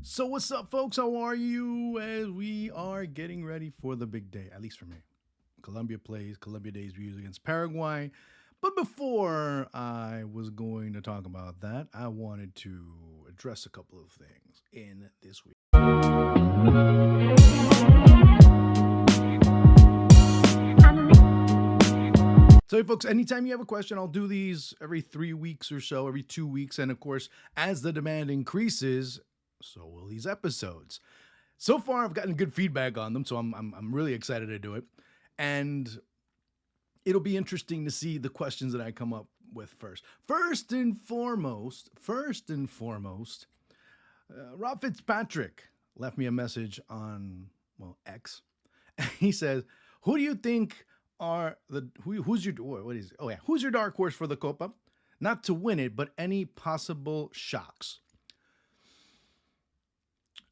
So what's up, folks? How are you? As we are getting ready for the big day, at least for me. Colombia plays Colombia debuts against Paraguay. But before I was going to talk about that, I wanted to address a couple of things in this week. So, hey, folks, anytime you have a question, I'll do these every 3 weeks or so, every 2 weeks. And of course, as the demand increases, so will these episodes. So far, I've gotten good feedback on them, so I'm really excited to do it. And it'll be interesting to see the questions that I come up with first. First and foremost, Rob Fitzpatrick left me a message on, well, X. He says, "Who do you think are who's your what is it? Oh yeah, who's your dark horse for the Copa? Not to win it, but any possible shocks."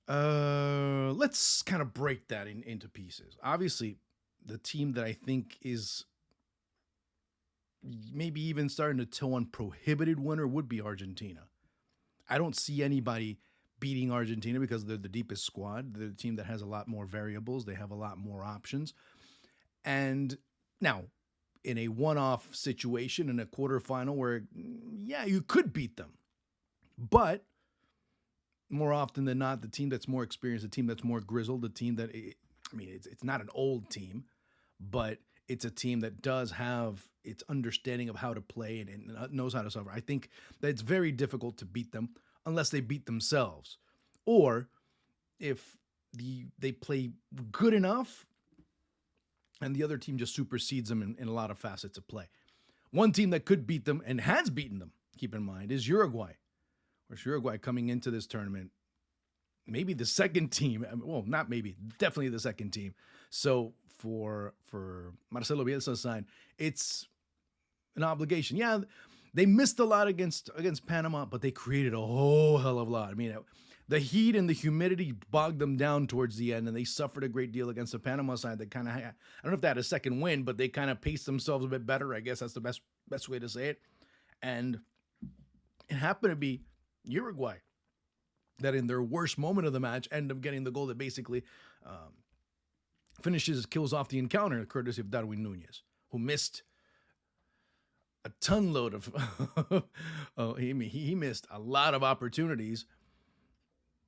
Let's kind of break that into pieces. Obviously, the team that I think is maybe even starting to toe on prohibited winner would be Argentina. I don't see anybody beating Argentina because they're the deepest squad. They're the team that has a lot more variables. They have a lot more options. And now, in a one-off situation in a quarterfinal where, yeah, you could beat them, but more often than not, the team that's more experienced, the team that's more grizzled, the team that, it's not an old team, but it's a team that does have its understanding of how to play and knows how to suffer. I think that it's very difficult to beat them unless they beat themselves, or if they play good enough and the other team just supersedes them in a lot of facets of play. One team that could beat them and has beaten them, keep in mind, is Uruguay. Whereas Uruguay coming into this tournament, maybe the second team, well, not maybe, definitely the second team. So for Marcelo Bielsa's side, it's an obligation. Yeah, they missed a lot against Panama, but they created a whole hell of a lot. I mean, the heat and the humidity bogged them down towards the end, and they suffered a great deal against the Panama side. That kind of, I don't know if they had a second win, but they kind of paced themselves a bit better. I guess that's the best way to say it. And it happened to be Uruguay that in their worst moment of the match end up getting the goal that basically kills off the encounter, courtesy of Darwin Nunez, who missed a ton load of he missed a lot of opportunities,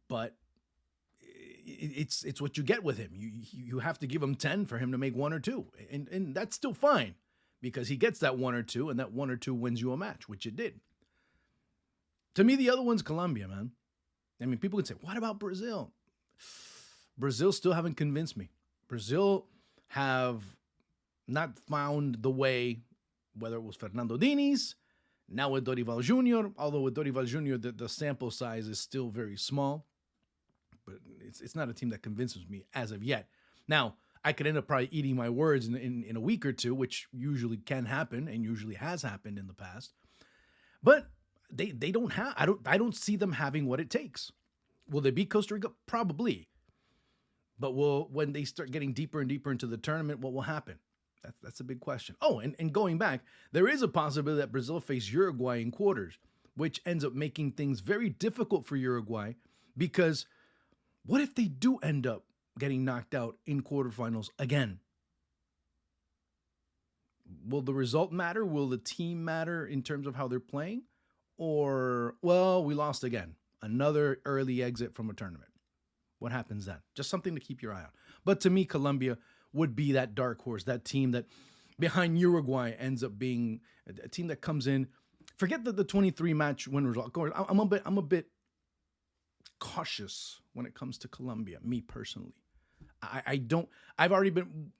but it's what you get with him. You have to give him 10 for him to make one or two, and that's still fine because he gets that one or two, and that one or two wins you a match, which it did. To me, the other one's Colombia, man. I mean, people can say, what about Brazil? Brazil still haven't convinced me. Brazil have not found the way, whether it was Fernando Diniz, now with Dorival Jr., although with Dorival Jr., the sample size is still very small. But it's not a team that convinces me as of yet. Now, I could end up probably eating my words in a week or two, which usually can happen and usually has happened in the past. But they don't have, I don't see them having what it takes. Will they beat Costa Rica? Probably. But when they start getting deeper and deeper into the tournament, what will happen? That's a big question. Oh, and going back, there is a possibility that Brazil face Uruguay in quarters, which ends up making things very difficult for Uruguay, because what if they do end up getting knocked out in quarterfinals again? Will the result matter? Will the team matter in terms of how they're playing? Or, well, we lost again. Another early exit from a tournament. What happens then? Just something to keep your eye on. But to me, Colombia would be that dark horse, that team that behind Uruguay ends up being a team that comes in. Forget the 23 match win result. I'm a bit cautious when it comes to Colombia, me personally. I've already been,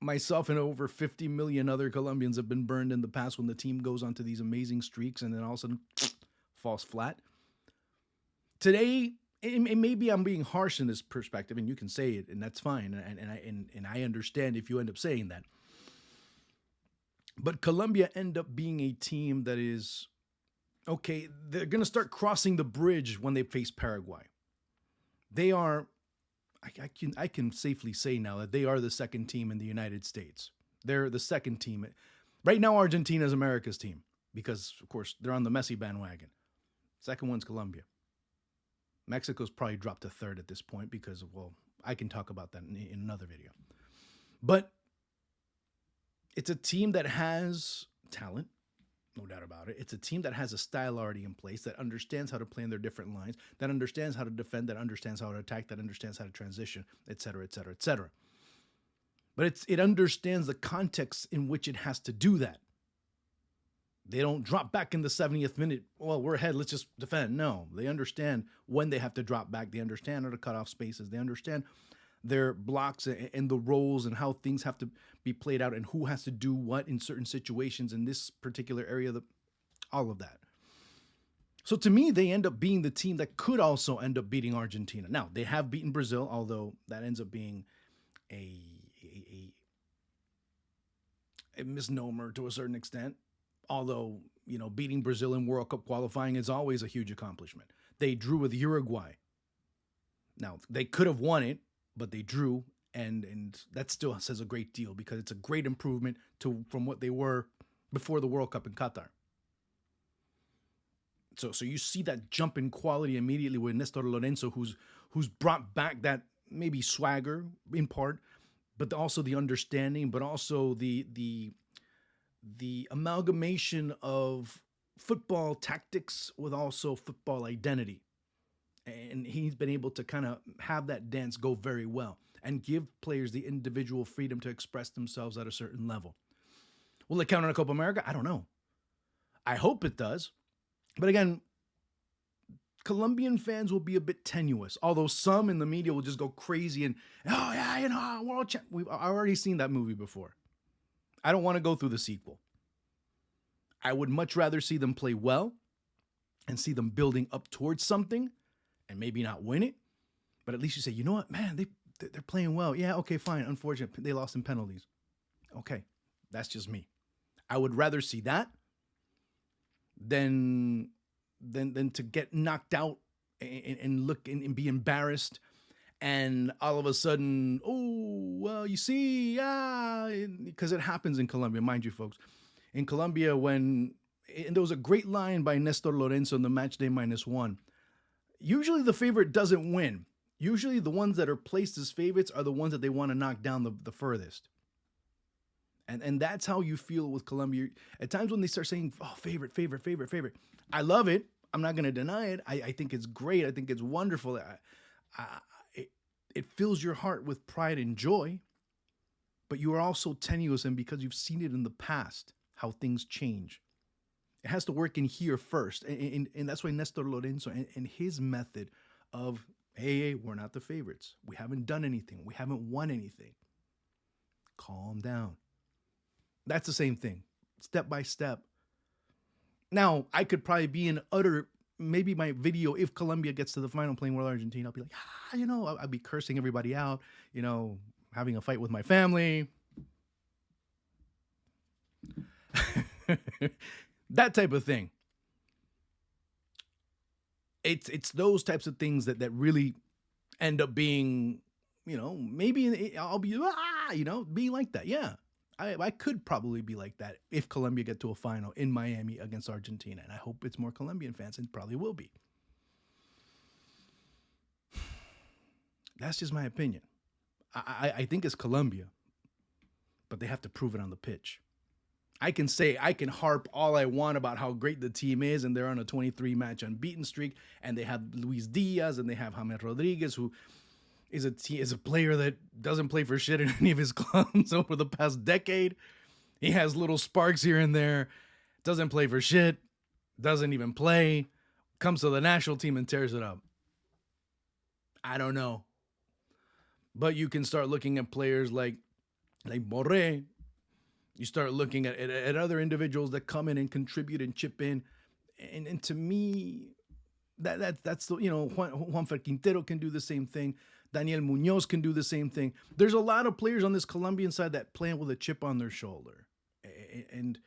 myself and over 50 million other Colombians have been burned in the past when the team goes onto these amazing streaks and then all of a sudden falls flat. Today, it maybe I'm being harsh in this perspective, and you can say it, and that's fine, and I understand if you end up saying that. But Colombia end up being a team that is, okay, they're going to start crossing the bridge when they face Paraguay. They are, I can safely say now that they are the second team in the United States. They're the second team. Right now, Argentina is America's team because, of course, they're on the Messi bandwagon. Second one's Colombia. Mexico's probably dropped to third at this point because, well, I can talk about that in another video. But it's a team that has talent, no doubt about it. It's a team that has a style already in place, that understands how to play in their different lines, that understands how to defend, that understands how to attack, that understands how to transition, et cetera, et cetera, et cetera. But it understands the context in which it has to do that. They don't drop back in the 70th minute. Well, we're ahead. Let's just defend. No, they understand when they have to drop back. They understand how to cut off spaces. They understand their blocks and the roles and how things have to be played out and who has to do what in certain situations in this particular area, all of that. So to me, they end up being the team that could also end up beating Argentina. Now, they have beaten Brazil, although that ends up being a misnomer to a certain extent. Although, beating Brazil in World Cup qualifying is always a huge accomplishment. They drew with Uruguay. Now, they could have won it, but they drew, and that still says a great deal because it's a great improvement from what they were before the World Cup in Qatar. So you see that jump in quality immediately with Nestor Lorenzo, who's brought back that maybe swagger in part, but also the understanding, but also the amalgamation of football tactics with also football identity. And he's been able to kind of have that dance go very well and give players the individual freedom to express themselves at a certain level. Will it count on a Copa America? I don't know. I hope it does. But again, Colombian fans will be a bit tenuous, although some in the media will just go crazy and, oh yeah, world champ. I've already seen that movie before. I don't want to go through the sequel. I would much rather see them play well and see them building up towards something and maybe not win it. But at least you say, you know what, man, they're playing well. Yeah, okay, fine. Unfortunate, they lost in penalties. Okay, that's just me. I would rather see that than to get knocked out and look and be embarrassed. And all of a sudden, oh, well, you see, because it happens in Colombia, mind you, folks. In Colombia, and there was a great line by Nestor Lorenzo in the match day -1. Usually the favorite doesn't win. Usually the ones that are placed as favorites are the ones that they want to knock down the furthest. And that's how you feel with Colombia. At times when they start saying, oh, favorite. I love it. I'm not going to deny it. I think it's great. I think it's wonderful. It fills your heart with pride and joy, but you are also tenuous, and because you've seen it in the past, how things change. It has to work in here first, and that's why Nestor Lorenzo and his method of, hey, we're not the favorites. We haven't done anything. We haven't won anything. Calm down. That's the same thing, step by step. Now, I could probably be in maybe my video, if Colombia gets to the final playing with Argentina, I'll be like, I'll be cursing everybody out, having a fight with my family. That type of thing. It's those types of things that really end up being, maybe I'll be, being like that. Yeah. I could probably be like that if Colombia get to a final in Miami against Argentina. And I hope it's more Colombian fans, and probably will be. That's just my opinion. I think it's Colombia, but they have to prove it on the pitch. I can harp all I want about how great the team is, and they're on a 23-match unbeaten streak, and they have Luis Diaz, and they have James Rodriguez, who is a player that doesn't play for shit in any of his clubs over the past decade. He has little sparks here and there, doesn't play for shit, doesn't even play, comes to the national team and tears it up. I don't know. But you can start looking at players like Borré. You start looking at other individuals that come in and contribute and chip in. And to me, that's the, Juanfer Quintero can do the same thing. Daniel Munoz can do the same thing. There's a lot of players on this Colombian side that play with a chip on their shoulder. And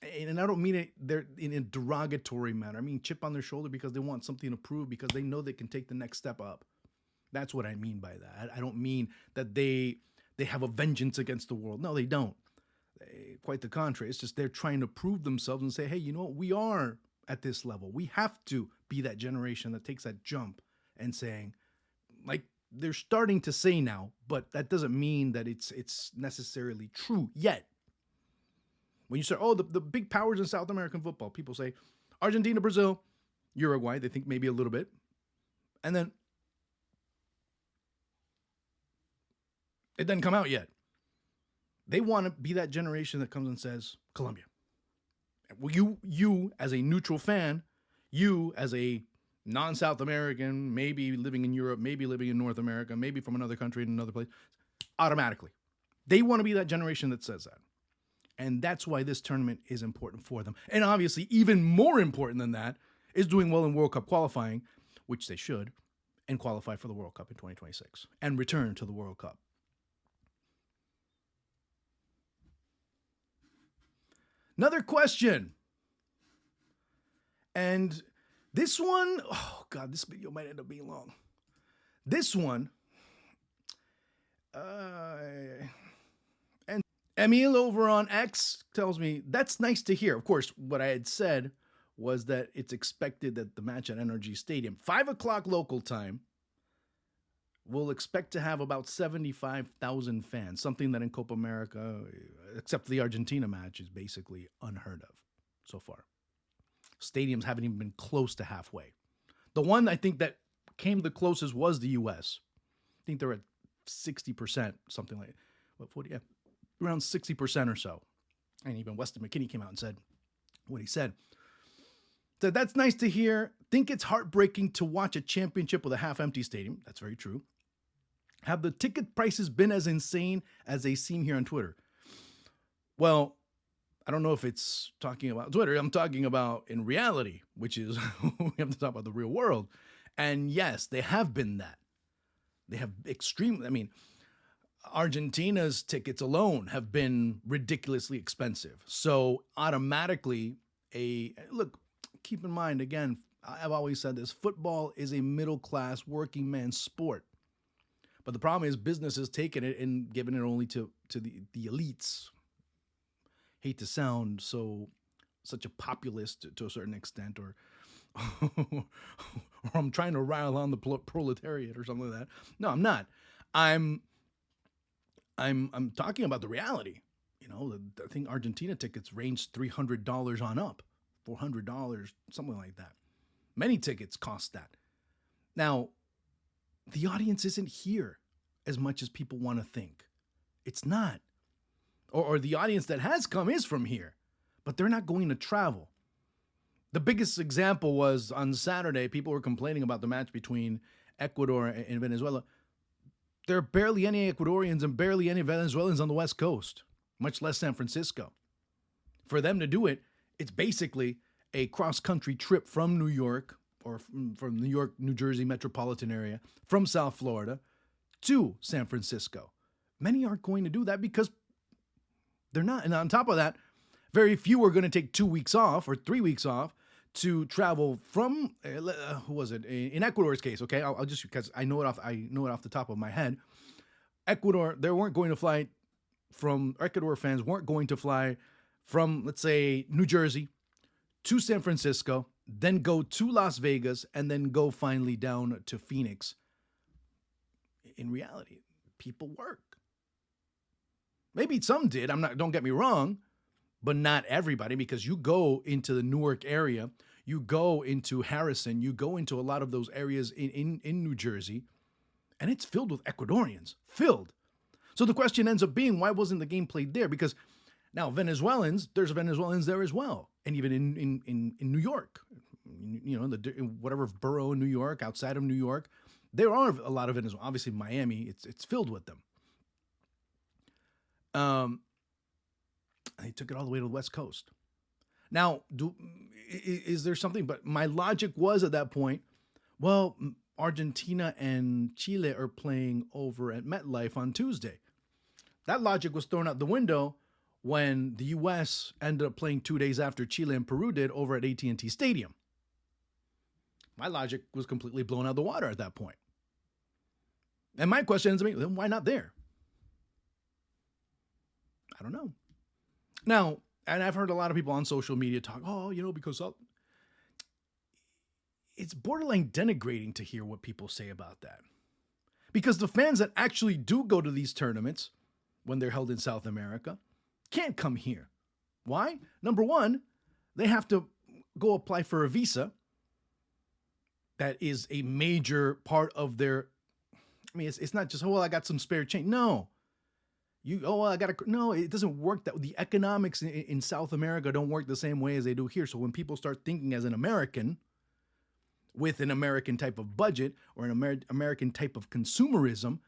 I don't mean it in a derogatory manner. I mean chip on their shoulder because they want something to prove, because they know they can take the next step up. That's what I mean by that. I don't mean that they have a vengeance against the world. No, they don't. Quite the contrary. It's just they're trying to prove themselves and say, hey, you know what? We are at this level. We have to be that generation that takes that jump and saying, like they're starting to say now, but that doesn't mean that it's necessarily true yet. When you say, oh, the big powers in South American football, people say Argentina, Brazil, Uruguay, they think maybe a little bit. And then it doesn't come out yet. They want to be that generation that comes and says, Colombia. Well, you as a neutral fan, you as a non-South American, maybe living in Europe, maybe living in North America, maybe from another country in another place, automatically. They want to be that generation that says that. And that's why this tournament is important for them. And obviously, even more important than that is doing well in World Cup qualifying, which they should, and qualify for the World Cup in 2026 and return to the World Cup. Another question. And this one, oh God, this video might end up being long. This one, and Emil over on X tells me, that's nice to hear. Of course, what I had said was that it's expected that the match at NRG Stadium, 5 o'clock local time, we'll expect to have about 75,000 fans, something that in Copa America, except for the Argentina match, is basically unheard of so far. Stadiums haven't even been close to halfway. The one I think that came the closest was the U.S. I think they're at 60%, something like, what, 40? Yeah, around 60% or so. And even Weston McKinney came out and said what he said. So that's nice to hear. Think it's heartbreaking to watch a championship with a half-empty stadium. That's very true. Have the ticket prices been as insane as they seem here on Twitter? Well, I don't know if it's talking about Twitter. I'm talking about in reality, which is we have to talk about the real world. And yes, they have been that. They have extremely, I mean, Argentina's tickets alone have been ridiculously expensive. So automatically, look, keep in mind, again, I've always said this, football is a middle-class working man sport. But the problem is businesses taking it and giving it only to the elites. Hate to sound such a populist to a certain extent, or I'm trying to rile on the proletariat or something like that. No, I'm not. I'm talking about the reality. You know, I think Argentina tickets range $300 on up, $400, something like that. Many tickets cost that. Now, the audience isn't here as much as people want to think. It's not. Or the audience that has come is from here, but they're not going to travel. The biggest example was on Saturday, people were complaining about the match between Ecuador and Venezuela. There are barely any Ecuadorians and barely any Venezuelans on the West Coast, much less San Francisco. For them to do it, it's basically a cross-country trip from New York, or from New York, New Jersey metropolitan area, from South Florida to San Francisco. Many aren't going to do that because they're not. And on top of that, very few are going to take 2 weeks off or 3 weeks off to travel from, who was it? In Ecuador's case, okay? I'll just, because I know it off the top of my head. Ecuador, Ecuador fans weren't going to fly from, let's say, New Jersey to San Francisco, then go to Las Vegas, and then go finally down to Phoenix. In reality, people work. Maybe some did. Don't get me wrong, but not everybody, because you go into the Newark area, you go into Harrison, you go into a lot of those areas in New Jersey, and it's filled with Ecuadorians. Filled. So the question ends up being, why wasn't the game played there? Because now Venezuelans, there's Venezuelans there as well. And even in New York, you know, whatever borough in New York, outside of New York, there are a lot of Venezuelans. Obviously, Miami, it's filled with them. They took it all the way to the West Coast. Now, is there something? But my logic was at that point, well, Argentina and Chile are playing over at MetLife on Tuesday. That logic was thrown out the window when the U.S. ended up playing 2 days after Chile and Peru did over at AT&T Stadium. My logic was completely blown out of the water at that point. And my question is, then why not there? I don't know. Now, and I've heard a lot of people on social media talk, because it's borderline denigrating to hear what people say about that. Because the fans that actually do go to these tournaments when they're held in South America can't come here. Why? Number one, they have to go apply for a visa. That is a major part of their, I mean, it's not just, oh, well, I got some spare change. No. No, it doesn't work that the economics in South America don't work the same way as they do here. So when people start thinking as an American with an American type of budget or an American type of consumerism,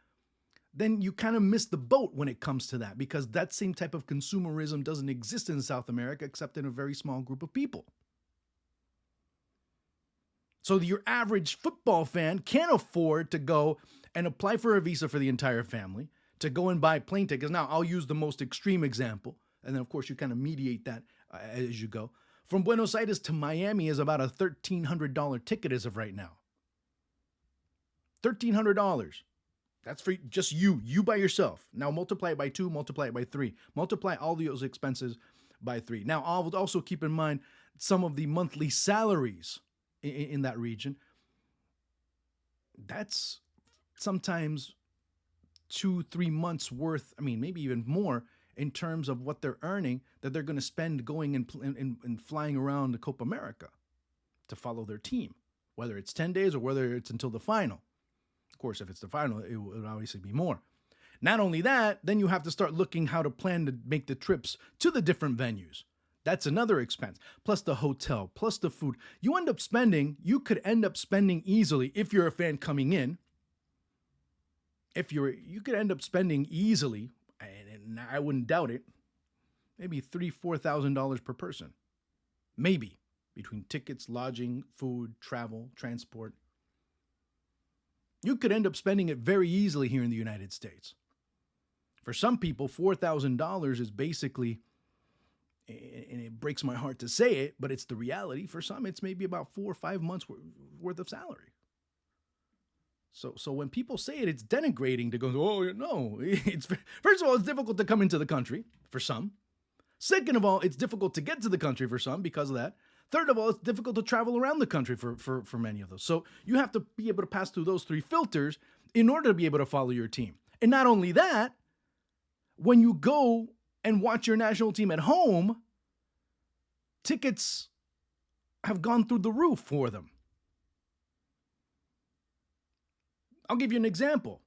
then you kind of miss the boat when it comes to that, because that same type of consumerism doesn't exist in South America except in a very small group of people. So your average football fan can't afford to go and apply for a visa for the entire family, to go and buy plane tickets. Now, I'll use the most extreme example, and then, of course, you kind of mediate that as you go. From Buenos Aires to Miami is about a $1,300 ticket as of right now. $1,300. That's for just you by yourself. Now, multiply it by 2, multiply it by 3. Multiply all those expenses by 3. Now, I'll also keep in mind some of the monthly salaries in that region. That's sometimes 2-3 months worth, I mean, maybe even more in terms of what they're earning that they're going to spend going and flying around the Copa America to follow their team, whether it's 10 days or whether it's until the final. Of course, if it's the final, it would obviously be more. Not only that, then you have to start looking how to plan to make the trips to the different venues. That's another expense, plus the hotel, plus the food. You could end up spending easily, if you're a fan coming in, you could end up spending easily, and I wouldn't doubt it, maybe $3,000-$4,000 per person. Maybe, between tickets, lodging, food, travel, transport. You could end up spending it very easily here in the United States. For some people, $4,000 is basically, and it breaks my heart to say it, but it's the reality. For some, it's maybe about 4 or 5 months worth of salary. So when people say it, it's denigrating to go, oh, no. First of all, it's difficult to come into the country for some. Second of all, it's difficult to get to the country for some because of that. Third of all, it's difficult to travel around the country for many of those. So you have to be able to pass through those 3 filters in order to be able to follow your team. And not only that, when you go and watch your national team at home, tickets have gone through the roof for them. I'll give you an example.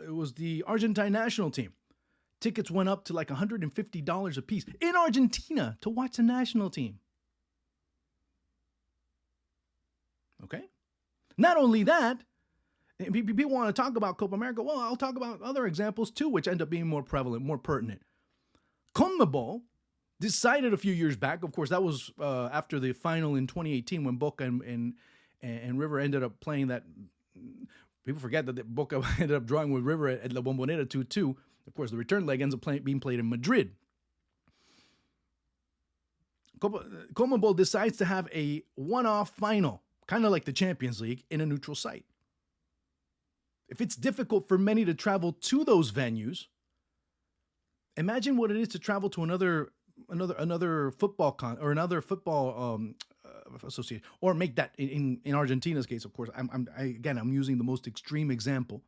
It was the Argentine national team. Tickets went up to like $150 a piece in Argentina to watch the national team. Okay? Not only that, people want to talk about Copa America. Well, I'll talk about other examples too, which end up being more prevalent, more pertinent. CONMEBOL decided a few years back, of course, that was after the final in 2018 when Boca and River ended up playing that. People forget that Boca ended up drawing with River at La Bombonera 2-2. Of course, the return leg ends up being played in Madrid. CONMEBOL decides to have a one-off final, kind of like the Champions League, in a neutral site. If it's difficult for many to travel to those venues, imagine what it is to travel to another football another football association, or make that in Argentina's case. Of course, I'm using the most extreme example.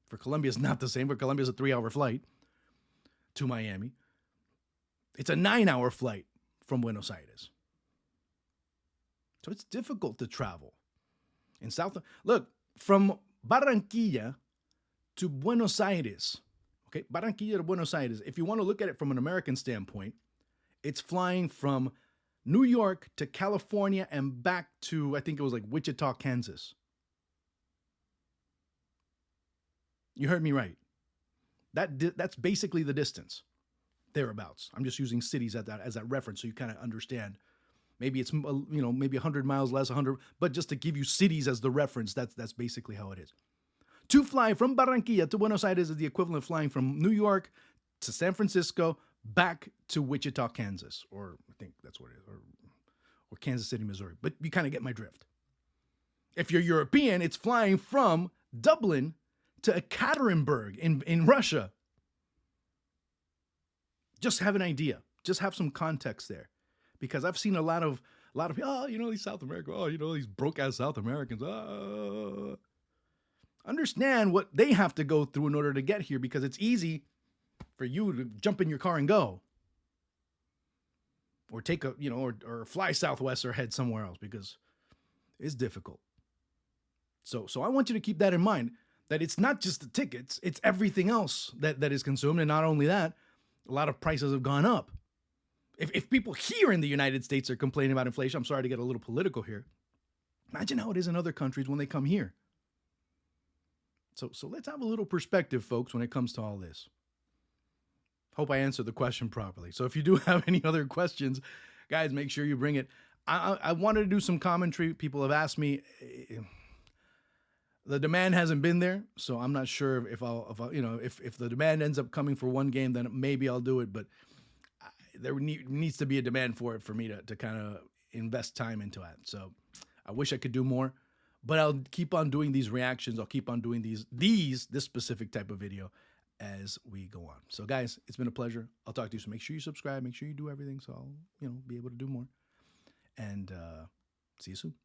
For Colombia, it's not the same. For Colombia, it's a 3-hour flight to Miami. It's a 9-hour flight from Buenos Aires. So it's difficult to travel. Look, from Barranquilla to Buenos Aires, okay, Barranquilla to Buenos Aires, if you want to look at it from an American standpoint, it's flying from New York to California and back to, I think it was like Wichita, Kansas. You heard me right. That's basically the distance, thereabouts. I'm just using cities as that reference so you kind of understand. Maybe it's maybe 100 miles less, 100, but just to give you cities as the reference, that's basically how it is. To fly from Barranquilla to Buenos Aires is the equivalent of flying from New York to San Francisco back to Wichita, Kansas, or I think that's what it is, or Kansas City, Missouri. But you kind of get my drift. If you're European, it's flying from Dublin to Ekaterinburg in Russia. Just have an idea. Just have some context there. Because I've seen a lot of A lot of people, these South America, these broke ass South Americans. Understand what they have to go through in order to get here, because it's easy for you to jump in your car and go, or take or fly Southwest or head somewhere else, because it's difficult. So I want you to keep that in mind, that it's not just the tickets, it's everything else that is consumed. And not only that, a lot of prices have gone up. If people here in the United States are complaining about inflation, I'm sorry to get a little political here. Imagine how it is in other countries when they come here. So let's have a little perspective, folks, when it comes to all this. Hope I answered the question properly. So if you do have any other questions, guys, make sure you bring it. I wanted to do some commentary. People have asked me. The demand hasn't been there, so I'm not sure if the demand ends up coming for one game, then maybe I'll do it. But there needs to be a demand for it for me to kind of invest time into it. So I wish I could do more, but I'll keep on doing these reactions. I'll keep on doing this specific type of video as we go on. So guys, it's been a pleasure. I'll talk to you soon. Make sure you subscribe. Make sure you do everything so I'll be able to do more. And see you soon.